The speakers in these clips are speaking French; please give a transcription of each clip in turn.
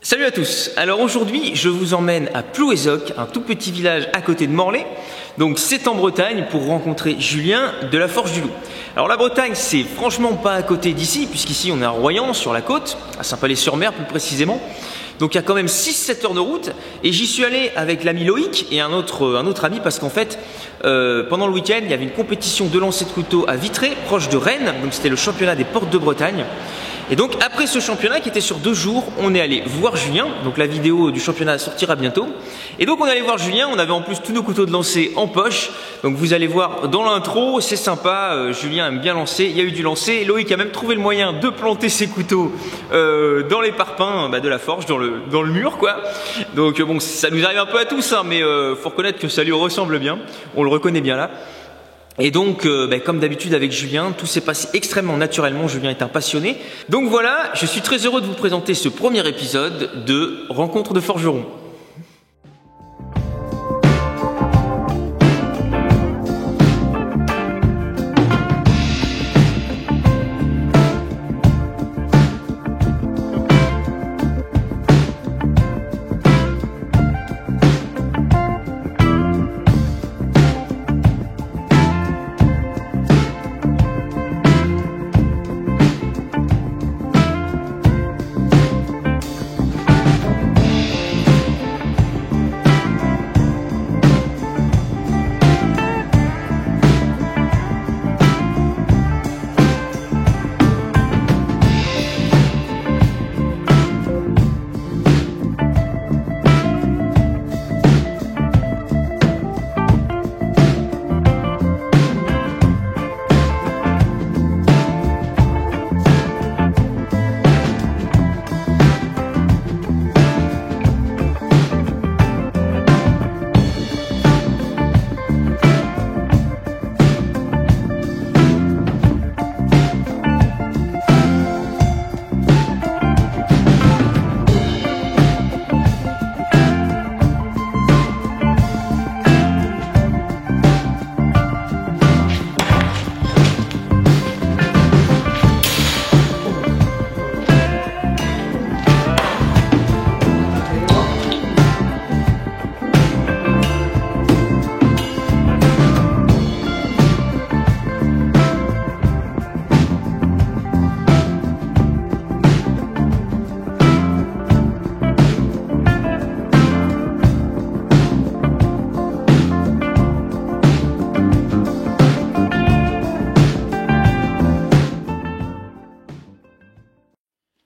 Salut à tous. Alors aujourd'hui, je vous emmène à Plouézoc, un tout petit village à côté de Morlaix. Donc c'est en Bretagne pour rencontrer Julien de la Forge du Loup. Alors la Bretagne, c'est franchement pas à côté d'ici, puisqu'ici on est à Royan, sur la côte, à Saint-Palais-sur-Mer plus précisément. Donc il y a quand même 6-7 heures de route et j'y suis allé avec l'ami Loïc et un autre ami parce qu'en fait pendant le week-end il y avait une compétition de lancer de couteau à Vitré, proche de Rennes, donc c'était le championnat des portes de Bretagne. Et donc après ce championnat qui était sur 2 jours, on est allé voir Julien, donc la vidéo du championnat sortira bientôt. Et donc on est allé voir Julien, on avait en plus tous nos couteaux de lancer en poche, donc vous allez voir dans l'intro, c'est sympa, Julien aime bien lancer, il y a eu du lancer, Loïc a même trouvé le moyen de planter ses couteaux dans les parpaings de la forge, dans le mur quoi. Donc bon, ça nous arrive un peu à tous, hein, mais faut reconnaître que ça lui ressemble bien, on le reconnaît bien là. Et donc, comme d'habitude avec Julien, tout s'est passé extrêmement naturellement, Julien est un passionné. Donc voilà, je suis très heureux de vous présenter ce premier épisode de Rencontre de forgerons.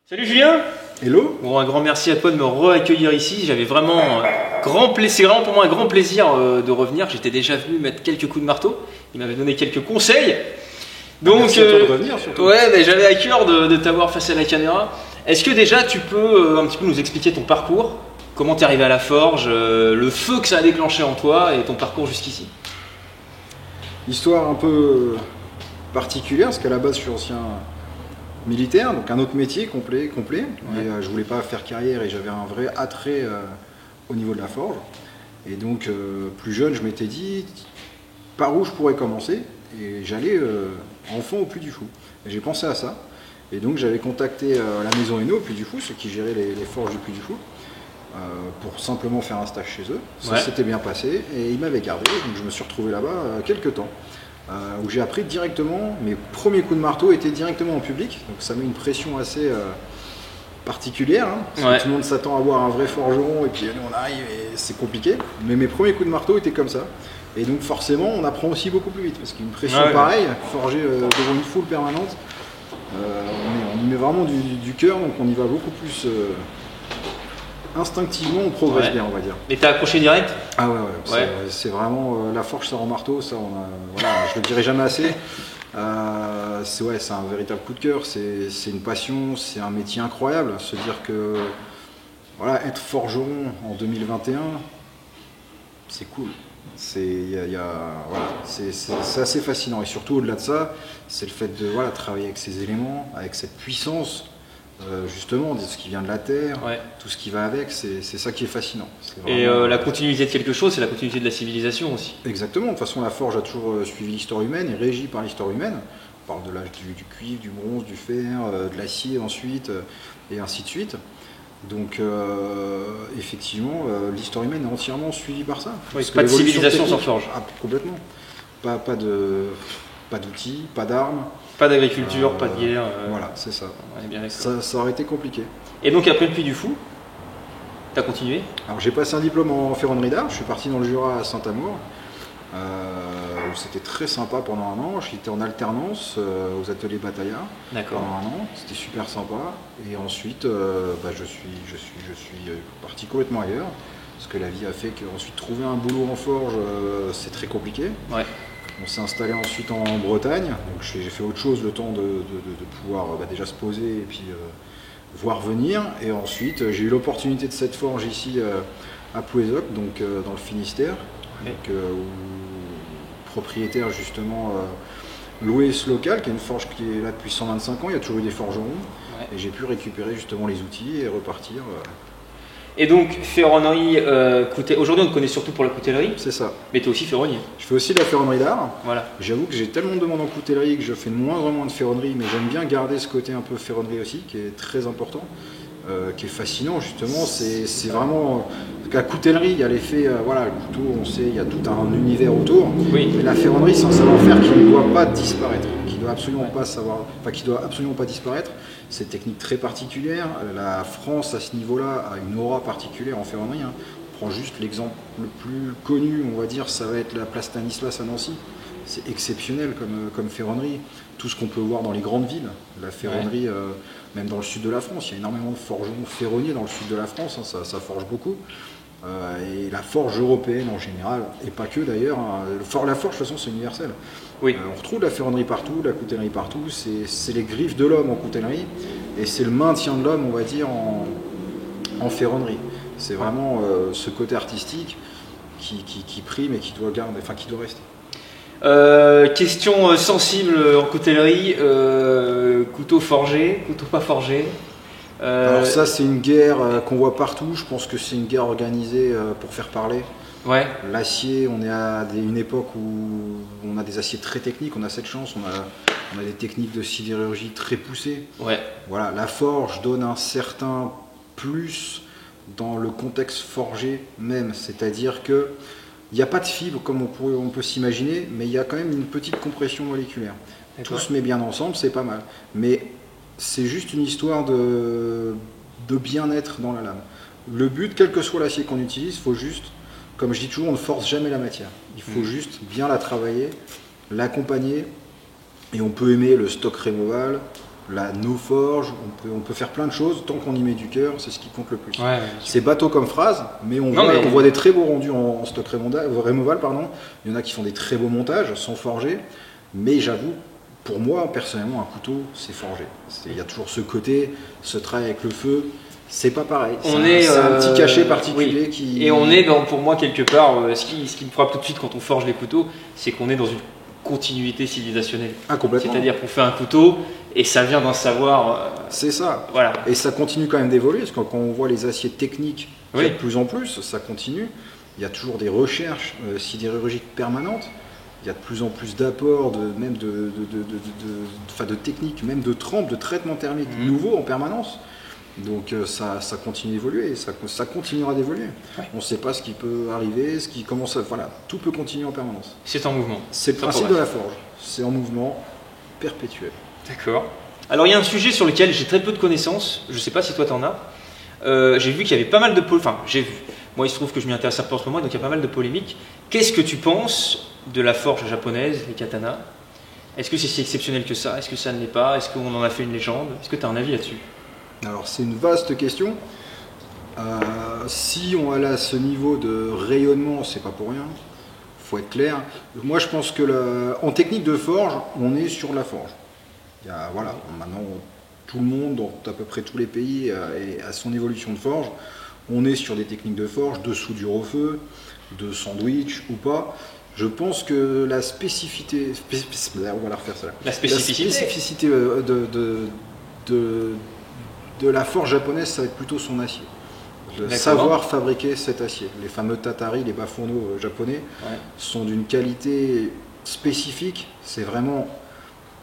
Salut Julien. Hello. Bon, un grand merci à toi de me re-accueillir ici. J'avais vraiment c'est vraiment pour moi un grand plaisir de revenir. J'étais déjà venu mettre quelques coups de marteau. Il m'avait donné quelques conseils. Donc, merci à toi de revenir surtout. Ouais, mais j'avais à cœur de t'avoir face à la caméra. Est-ce que déjà tu peux un petit peu nous expliquer ton parcours? Comment t'es arrivé à la forge, le feu que ça a déclenché en toi et ton parcours jusqu'ici? Histoire un peu particulière parce qu'à la base je suis ancien militaire, donc un autre métier complet. Ouais. Et je voulais pas faire carrière et j'avais un vrai attrait au niveau de la forge. Et donc plus jeune, je m'étais dit par où je pourrais commencer et j'allais enfant au Puy du Fou. Et j'ai pensé à ça. Et donc j'avais contacté la maison Hainaut au Puy du Fou, ceux qui géraient les forges du Puy du Fou, pour simplement faire un stage chez eux. Ça s'était bien passé et ils m'avaient gardé. Donc je me suis retrouvé là-bas quelques temps. Où j'ai appris directement, mes premiers coups de marteau étaient directement en public, donc ça met une pression assez particulière, hein, parce que tout le monde s'attend à voir un vrai forgeron et puis nous on arrive et c'est compliqué, mais mes premiers coups de marteau étaient comme ça, et donc forcément on apprend aussi beaucoup plus vite, parce qu'une pression pareille, forger devant une foule permanente, on y met vraiment du cœur, donc on y va beaucoup plus instinctivement, on progresse bien, on va dire. Et t'as accroché direct? Ah ouais. C'est vraiment la forge sur un marteau, ça voilà, je le dirai jamais assez. C'est un véritable coup de cœur, c'est une passion, c'est un métier incroyable. Se dire que voilà, être forgeron en 2021, c'est cool. C'est assez fascinant et surtout au-delà de ça, c'est le fait de travailler avec ces éléments, avec cette puissance. Justement, ce qui vient de la terre, tout ce qui va avec, c'est ça qui est fascinant. Et la continuité de quelque chose, c'est la continuité de la civilisation aussi. Exactement, de toute façon la forge a toujours suivi l'histoire humaine et régie par l'histoire humaine. On parle de l'âge du cuivre, du bronze, du fer, de l'acier ensuite, et ainsi de suite. Donc effectivement, l'histoire humaine est entièrement suivie par ça. Oui, pas de civilisation sans forge. Complètement. Pas d'outils, pas d'armes. Pas d'agriculture, pas de guerre. Voilà, c'est ça. On est bien Ça aurait été compliqué. Et donc après le Puy du Fou, tu as continué? Alors j'ai passé un diplôme en ferronnerie d'art, je suis parti dans le Jura à Saint-Amour. Où c'était très sympa pendant un an. J'étais en alternance aux ateliers Bataillard pendant un an, c'était super sympa. Et ensuite, je suis parti complètement ailleurs, parce que la vie a fait qu'ensuite trouver un boulot en forge, c'est très compliqué. Ouais. On s'est installé ensuite en Bretagne, donc j'ai fait autre chose le temps de pouvoir déjà se poser et puis voir venir. Et ensuite, j'ai eu l'opportunité de cette forge ici à Plouézoc, donc dans le Finistère. Donc, propriétaire justement Louis Local, qui est une forge qui est là depuis 125 ans, il y a toujours eu des forgerons, et j'ai pu récupérer justement les outils et repartir. Et donc ferronnerie, aujourd'hui on te connaît surtout pour la coutellerie. C'est ça. Mais tu es aussi ferronnier. Je fais aussi de la ferronnerie d'art. Voilà. J'avoue que j'ai tellement de demandes en coutellerie que je fais de moins en moins de ferronnerie, mais j'aime bien garder ce côté un peu ferronnerie aussi, qui est très important. Qui est fascinant justement, c'est vraiment la coutellerie, il y a l'effet, voilà, le couteau, on sait, il y a tout un univers autour, oui. Mais la ferronnerie, c'est un savoir-faire qui ne doit pas disparaître, qui doit absolument qui doit absolument pas disparaître. C'est une technique très particulière. La France à ce niveau-là a une aura particulière en ferronnerie. Hein. On prend juste l'exemple le plus connu, on va dire, ça va être la place Stanislas à Nancy. C'est exceptionnel comme ferronnerie. Tout ce qu'on peut voir dans les grandes villes, la ferronnerie, même dans le sud de la France, il y a énormément de forgerons ferronniers dans le sud de la France, hein, ça forge beaucoup. Et la forge européenne en général, et pas que d'ailleurs, hein, la forge de toute façon c'est universel. Oui. On retrouve la ferronnerie partout, la coutellerie partout, c'est les griffes de l'homme en coutellerie, et c'est le maintien de l'homme, on va dire, en ferronnerie. C'est vraiment ce côté artistique qui prime et qui doit garder, enfin qui doit rester. Question sensible en coutellerie, couteau forgé, couteau pas forgé. Alors ça c'est une guerre qu'on voit partout, je pense que c'est une guerre organisée pour faire parler. Ouais. L'acier, on est à une époque où on a des aciers très techniques, on a cette chance, on a des techniques de sidérurgie très poussées. Ouais. Voilà, la forge donne un certain plus dans le contexte forgé même, c'est-à-dire que il n'y a pas de fibre comme on peut s'imaginer, mais il y a quand même une petite compression moléculaire. Tout se met bien ensemble, c'est pas mal. Mais c'est juste une histoire de bien-être dans la lame. Le but, quel que soit l'acier qu'on utilise, il faut juste, comme je dis toujours, on ne force jamais la matière. Il faut juste bien la travailler, l'accompagner, et on peut aimer le stock removal, la no-forge, on peut faire plein de choses, tant qu'on y met du cœur, c'est ce qui compte le plus. Ouais, c'est bateau comme phrase, mais on voit des très beaux rendus en stock removal, pardon. Il y en a qui font des très beaux montages, sans forger, mais j'avoue, pour moi, personnellement, un couteau, c'est forgé. Il y a toujours ce côté, ce travail avec le feu, c'est pas pareil. C'est un petit cachet particulier qui... Et on est dans, pour moi, quelque part, ce qui me frappe tout de suite quand on forge les couteaux, c'est qu'on est dans une continuité civilisationnelle. Ah, complètement. C'est-à-dire qu'on fait un couteau et ça vient d'un savoir. C'est ça. Voilà. Et ça continue quand même d'évoluer, parce que quand on voit les aciers techniques, de plus en plus, ça continue. Il y a toujours des recherches sidérurgiques permanentes. Il y a de plus en plus d'apports, même de techniques, même de trempes, de traitements thermiques nouveaux en permanence. Donc ça continue d'évoluer, et ça continuera d'évoluer. Ouais. On ne sait pas ce qui peut arriver, ce qui commence à... Voilà, tout peut continuer en permanence. C'est en mouvement. C'est le principe de la forge. C'est en mouvement perpétuel. D'accord. Alors il y a un sujet sur lequel j'ai très peu de connaissances, je ne sais pas si toi tu en as. J'ai vu qu'il y avait pas mal de polémiques. Enfin, j'ai vu. Moi, il se trouve que je m'y intéresse un peu en ce moment, donc il y a pas mal de polémiques. Qu'est-ce que tu penses de la forge japonaise, les katanas? Est-ce que c'est si exceptionnel que ça? Est-ce que ça ne l'est pas? Est-ce qu'on en a fait une légende? Est-ce que tu as un avis là-dessus? Alors c'est une vaste question. Si on a ce niveau de rayonnement, c'est pas pour rien. Faut être clair. Moi je pense que en technique de forge, on est sur la forge. Voilà, maintenant tout le monde, dans à peu près tous les pays, a son évolution de forge. On est sur des techniques de forge, de soudure au feu, de sandwich ou pas. Je pense que la spécificité, on va la refaire ça. La spécificité de la forge japonaise, ça va être plutôt son acier. De savoir fabriquer cet acier. Les fameux tatari, les bas-fourneaux japonais, sont d'une qualité spécifique. C'est vraiment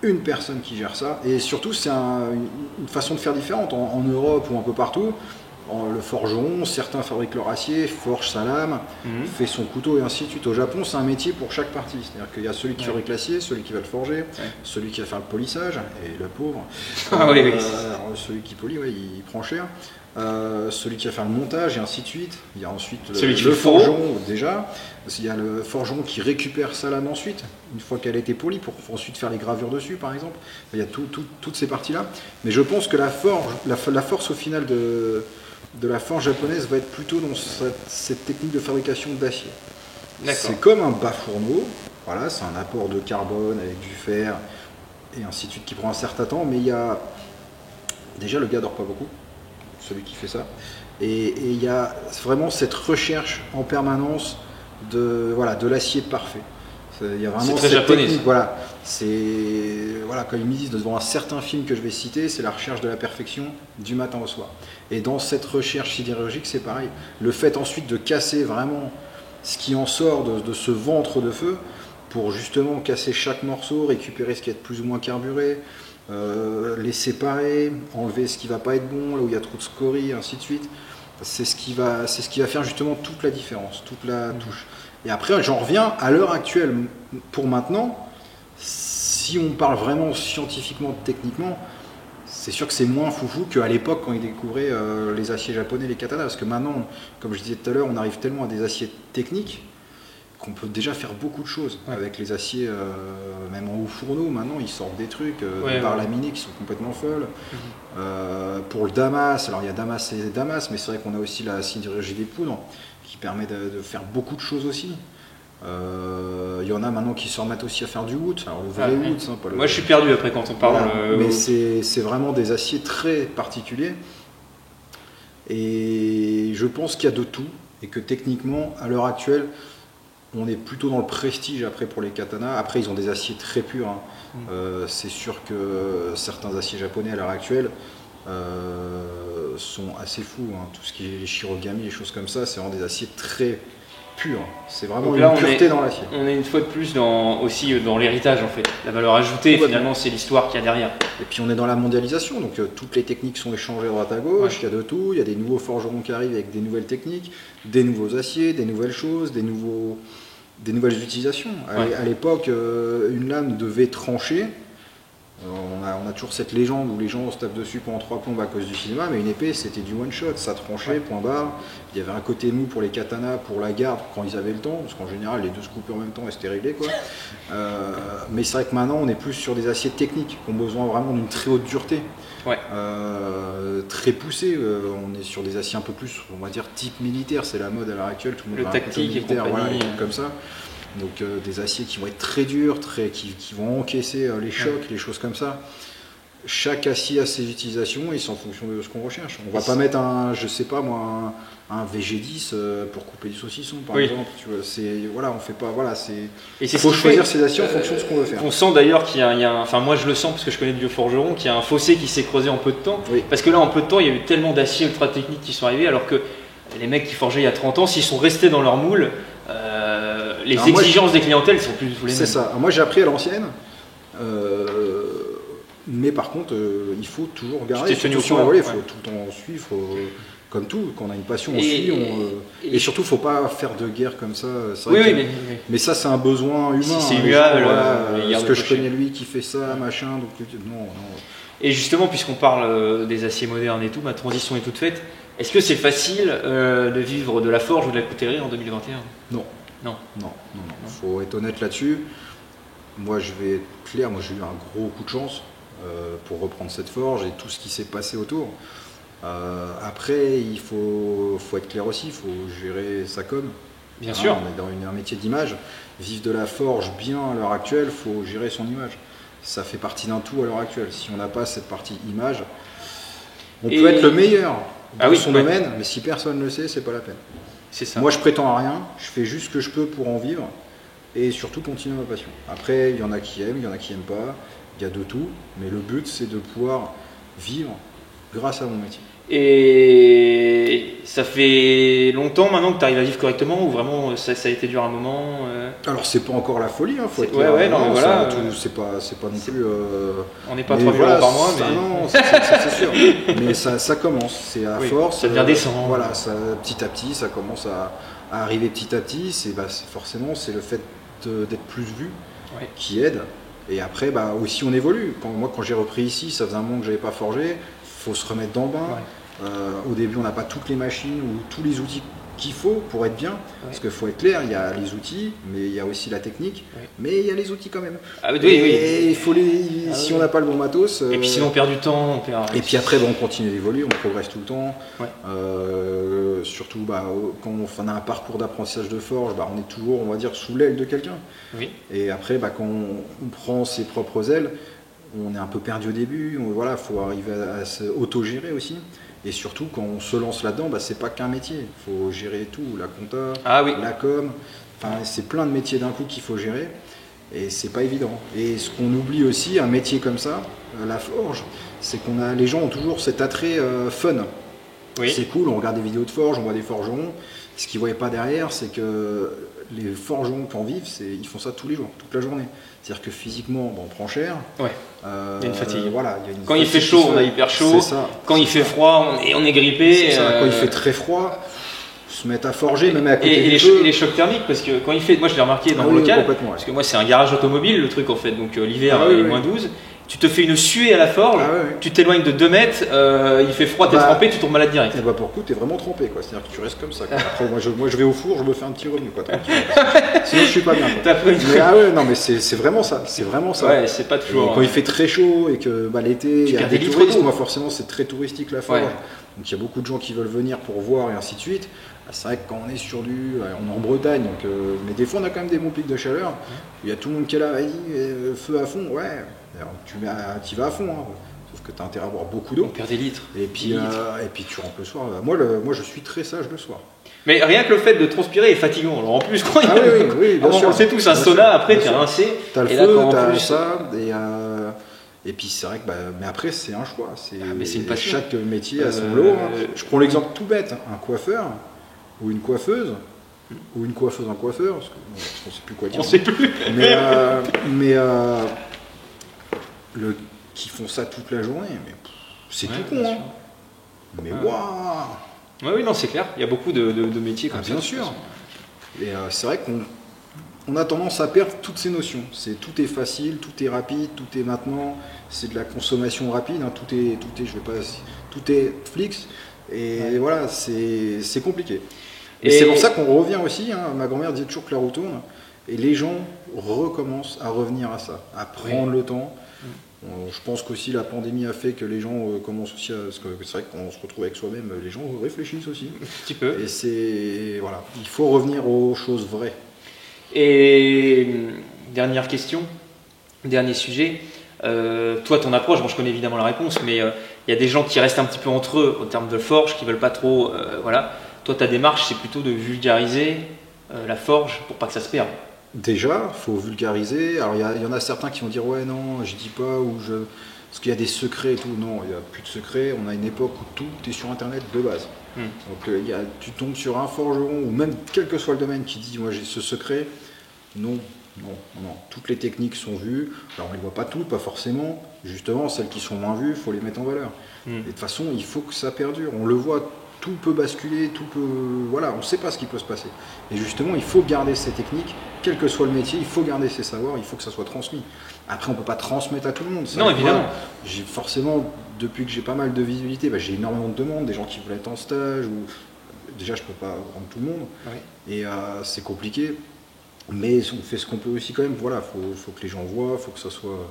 une personne qui gère ça. Et surtout, c'est une façon de faire différente. En Europe ou un peu partout, le forgeron, certains fabriquent leur acier, forgent sa lame, fait son couteau et ainsi de suite. Au Japon, c'est un métier pour chaque partie. C'est-à-dire qu'il y a celui qui fabrique l'acier, celui qui va le forger, celui qui va faire le polissage, et le pauvre. Celui qui polit, il prend cher. Celui qui va faire le montage et ainsi de suite. Il y a ensuite le forgeron déjà. Il y a le forgeron qui récupère sa lame ensuite, une fois qu'elle a été polie, pour ensuite faire les gravures dessus par exemple. Il y a toutes ces parties-là. Mais je pense que la force au final de la forge japonaise va être plutôt dans cette technique de fabrication d'acier. C'est comme un bas fourneau, voilà, c'est un apport de carbone avec du fer et ainsi de suite qui prend un certain temps, mais il y a déjà le gars dort pas beaucoup, celui qui fait ça, et il y a vraiment cette recherche en permanence de l'acier parfait. Il y a vraiment très cette japonais. Technique, quand ils me disent devant un certain film que je vais citer, c'est la recherche de la perfection du matin au soir. Et dans cette recherche sidérurgique, c'est pareil. Le fait ensuite de casser vraiment ce qui en sort de ce ventre de feu, pour justement casser chaque morceau, récupérer ce qui est plus ou moins carburé, les séparer, enlever ce qui va pas être bon, là où il y a trop de scories, ainsi de suite. C'est ce qui va faire justement toute la différence, toute la touche. Et après, j'en reviens à l'heure actuelle, pour maintenant, si on parle vraiment scientifiquement, techniquement, c'est sûr que c'est moins foufou qu'à l'époque quand ils découvraient les aciers japonais, les katanas. Parce que maintenant, comme je disais tout à l'heure, on arrive tellement à des aciers techniques qu'on peut déjà faire beaucoup de choses avec les aciers, même en haut fourneau. Maintenant, ils sortent des trucs, des barres laminées qui sont complètement folles. Pour le damas, alors il y a damas et damas, mais c'est vrai qu'on a aussi la sidérurgie des poudres qui permet de faire beaucoup de choses aussi. Il y en a maintenant qui se remettent aussi à faire du wood. Alors le vrai wood, pas le... Moi je suis perdu après quand on parle. Mais c'est vraiment des aciers très particuliers. Et je pense qu'il y a de tout. Et que techniquement, à l'heure actuelle, on est plutôt dans le prestige après pour les katanas. Après, ils ont des aciers très purs. C'est sûr que certains aciers japonais à l'heure actuelle sont assez fous. Tout ce qui est les shirogami, les choses comme ça, c'est vraiment des aciers très pur. C'est vraiment une pureté dans l'acier. On est une fois de plus dans l'héritage en fait. La valeur ajoutée, finalement, c'est l'histoire qu'il y a derrière. Et puis on est dans la mondialisation, donc toutes les techniques sont échangées à droite à gauche, il y a de tout, il y a des nouveaux forgerons qui arrivent avec des nouvelles techniques, des nouveaux aciers, des nouvelles choses, des nouvelles utilisations. À l'époque, une lame devait trancher. On a toujours cette légende où les gens se tapent dessus pendant 3 plombes à cause du cinéma, mais une épée c'était du one shot, ça tranchait, point barre. Il y avait un côté mou pour les katanas, pour la garde quand ils avaient le temps, parce qu'en général les deux se coupaient en même temps et c'était réglé quoi. Mais c'est vrai que maintenant on est plus sur des aciers techniques qui ont besoin vraiment d'une très haute dureté, très poussée. On est sur des aciers un peu plus, on va dire type militaire, c'est la mode à l'heure actuelle, tout le monde le tactique militaire, comme ça. Donc des aciers qui vont être très durs, qui vont encaisser les chocs, les choses comme ça. Chaque acier a ses utilisations et c'est en fonction de ce qu'on recherche. On va pas mettre un VG10 pour couper du saucisson par exemple. Tu vois, on fait pas. Il faut choisir ses aciers en fonction de ce qu'on veut faire. On sent d'ailleurs qu'il y a enfin moi je le sens parce que je connais du forgeron, qu'il y a un fossé qui s'est creusé en peu de temps. Parce que là en peu de temps il y a eu tellement d'aciers ultra techniques qui sont arrivés alors que les mecs qui forgeaient il y a 30 ans, s'ils sont restés dans leur moule, les exigences des clientèles sont plus du tout les mêmes. C'est ça. Alors moi j'ai appris à l'ancienne, mais par contre il faut toujours garder. Il faut tout le temps suivre, comme tout. Quand on a une passion, on suit. Et surtout, il ne faut pas faire de guerre comme ça. Mais ça, c'est un besoin humain. C'est humain. Parce que je connais lui qui fait ça, machin. Donc non. Et justement, puisqu'on parle des aciers modernes et tout, ma transition est toute faite. Est-ce que c'est facile de vivre de la forge ou de la coutellerie en 2021 ? Non. Faut être honnête là-dessus. Moi, je vais être clair. Moi, j'ai eu un gros coup de chance pour reprendre cette forge et tout ce qui s'est passé autour. Après, il faut être clair aussi. Il faut gérer sa com. Bien sûr. On est dans un métier d'image. Vivre de la forge bien à l'heure actuelle, il faut gérer son image. Ça fait partie d'un tout à l'heure actuelle. Si on n'a pas cette partie image, on peut être le meilleur dans son domaine, mais si personne ne le sait, c'est pas la peine. C'est ça. Moi, je prétends à rien, je fais juste ce que je peux pour en vivre et surtout continuer ma passion. Après, il y en a qui aiment, il y en a qui n'aiment pas, il y a de tout, mais le but, c'est de pouvoir vivre grâce à mon métier. Et ça fait longtemps maintenant que tu arrives à vivre correctement ou vraiment ça a été dur à un moment Alors c'est pas encore la folie, hein, faut être ouais, clair. ouais, non, mais voilà, c'est pas non plus. On n'est pas mais 3 000 voilà, € par mois, ça, mais non, c'est sûr. Mais ça commence, c'est à Oui, force. ça devient décent. Voilà, ça, petit à petit, ça commence à arriver petit à petit. Forcément, c'est le fait d'être plus vu ouais. qui aide. Et après, aussi on évolue. Quand j'ai repris ici, ça faisait un moment que j'avais pas forgé. Faut se remettre dans le bain. Ouais. Au début, on n'a pas toutes les machines ou tous les outils qu'il faut pour être bien. Ouais. Parce qu'il faut être clair, il y a les outils, mais il y a aussi la technique. Ouais. Mais il y a les outils quand même. Ah, oui, et il faut si on n'a pas le bon matos. Et puis sinon on perd du temps. Et puis après, on continue d'évoluer, on progresse tout le temps. Ouais. Surtout quand on a un parcours d'apprentissage de forge, on est toujours, on va dire, sous l'aile de quelqu'un. Oui. Et après, quand on prend ses propres ailes, on est un peu perdu au début. Voilà, faut arriver à se autogérer aussi. Et surtout, quand on se lance là-dedans, c'est pas qu'un métier. Il faut gérer tout, la compta, la com. Enfin, c'est plein de métiers d'un coup qu'il faut gérer. Et c'est pas évident. Et ce qu'on oublie aussi, un métier comme ça, la forge, c'est les gens ont toujours cet attrait fun. Oui. C'est cool, on regarde des vidéos de forge, on voit des forgerons. Ce qu'ils ne voyaient pas derrière, c'est que les forgerons qui en vivent, ils font ça tous les jours, toute la journée. C'est-à-dire que physiquement, on prend cher. Ouais. Il y a une fatigue. Voilà, quand il fait chaud, on a hyper chaud. Quand il fait froid, on est grippé. Quand il fait très froid, se mettre à forger, même à côté du feu. Et les chocs thermiques, parce que quand il fait, moi je l'ai remarqué dans mon local, parce que moi c'est un garage automobile le truc en fait, donc l'hiver il est moins 12. Tu te fais une suée à la forge, tu t'éloignes de 2 mètres, il fait froid, t'es trempé, tu tombes malade direct. Et pour le coup, t'es vraiment trempé, quoi. C'est-à-dire que tu restes comme ça. Après, moi je vais au four, je me fais un petit revenu, quoi. Sinon, je suis pas bien. Mais c'est vraiment ça. C'est vraiment ça. Ouais, c'est pas toujours. Quand il fait très chaud et que l'été, il y a des touristes, moi forcément, c'est très touristique la forge. Donc il y a beaucoup de gens qui veulent venir pour voir et ainsi de suite. C'est vrai que quand on est on est en Bretagne, donc, mais des fois on a quand même des bons pics de chaleur. Il y a tout le monde qui est là, vas-y, feu à fond, ouais. Alors, tu vas à fond, hein. Sauf que tu as intérêt à boire beaucoup d'eau. On perd des litres. Et puis tu rentres le soir. Moi, je suis très sage le soir. Mais rien que le fait de transpirer est fatigant. Alors en plus, quand oui, bien sûr. On sait tous, un sauna, après tu es rincé. Tu as le feu, tu as ça. Et puis c'est vrai que mais après c'est un choix. Mais c'est une passion. Chaque métier a son lot. Hein. Je prends l'exemple tout bête, un coiffeur ou une coiffeuse. Ou une coiffeuse, un coiffeur, parce qu'on ne sait plus quoi dire. On ne sait plus. Mais qui font ça toute la journée, mais c'est tout con. Hein. Mais waouh. Oui, non, c'est clair. Il y a beaucoup de métiers comme ça. Bien sûr. Et c'est vrai qu'on a tendance à perdre toutes ces notions. Tout est facile, tout est rapide, tout est maintenant. C'est de la consommation rapide. Hein. Tout est flix. Et voilà, c'est compliqué. Et c'est pour ça qu'on revient aussi, hein, ma grand-mère dit toujours que la roue tourne, et les gens recommencent à revenir à ça, à prendre le temps. Je pense qu'aussi la pandémie a fait que les gens commencent aussi à... Parce que c'est vrai qu'on se retrouve avec soi-même, les gens réfléchissent aussi. Un petit peu. Et voilà, il faut revenir aux choses vraies. Et dernière question, dernier sujet. Toi, ton approche, je connais évidemment la réponse, mais il y a des gens qui restent un petit peu entre eux en termes de forge, qui veulent pas trop... voilà. Toi, ta démarche, c'est plutôt de vulgariser la forge pour pas que ça se perde. Déjà, il faut vulgariser. Alors, il y en a certains qui vont dire « Ouais, non, je dis pas, parce qu'il y a des secrets et tout. » Non, il n'y a plus de secrets. On a une époque où tout est sur Internet de base. Donc, tu tombes sur un forgeron, ou même quel que soit le domaine, qui dit « Moi, j'ai ce secret. » Non. Toutes les techniques sont vues. Alors, on ne les voit pas toutes, pas forcément. Justement, celles qui sont moins vues, il faut les mettre en valeur. Et de toute façon, il faut que ça perdure. On le voit. Tout peut basculer, voilà, on ne sait pas ce qui peut se passer. Et justement, il faut garder ces techniques, quel que soit le métier, il faut garder ces savoirs, il faut que ça soit transmis. Après, on ne peut pas transmettre à tout le monde. Non, évidemment. Forcément, depuis que j'ai pas mal de visibilité, j'ai énormément de demandes, des gens qui veulent être en stage, ou déjà, je ne peux pas rendre tout le monde. Oui. Et c'est compliqué. Mais on fait ce qu'on peut aussi quand même. Voilà, faut que les gens voient, faut que ça soit...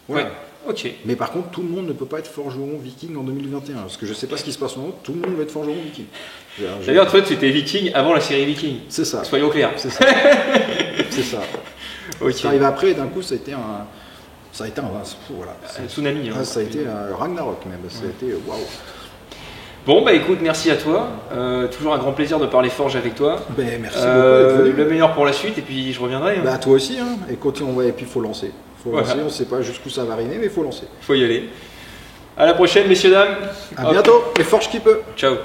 Voilà. Ouais. Ok. Mais par contre, tout le monde ne peut pas être forgeron viking en 2021. Parce que je ne sais pas ce qui se passe maintenant, tout le monde va être forgeron viking. D'ailleurs, toi, tu étais viking avant la série Viking. C'est ça. Soyons clairs. C'est ça. C'est ça. Okay. C'est arrivé après, et d'un coup, ça a été un voilà. Un tsunami. Hein, ça a été un Ragnarok même. Ça a été waouh. Bon, écoute, merci à toi. Toujours un grand plaisir de parler forge avec toi. Merci beaucoup d'être venu. Le meilleur pour la suite, et puis je reviendrai. Hein. Toi aussi, hein. Et et puis il faut lancer. On ne sait pas jusqu'où ça va arriver, mais il faut lancer. Il faut y aller. À la prochaine, messieurs, dames. À Hop. bientôt, et forge qui peut. Ciao.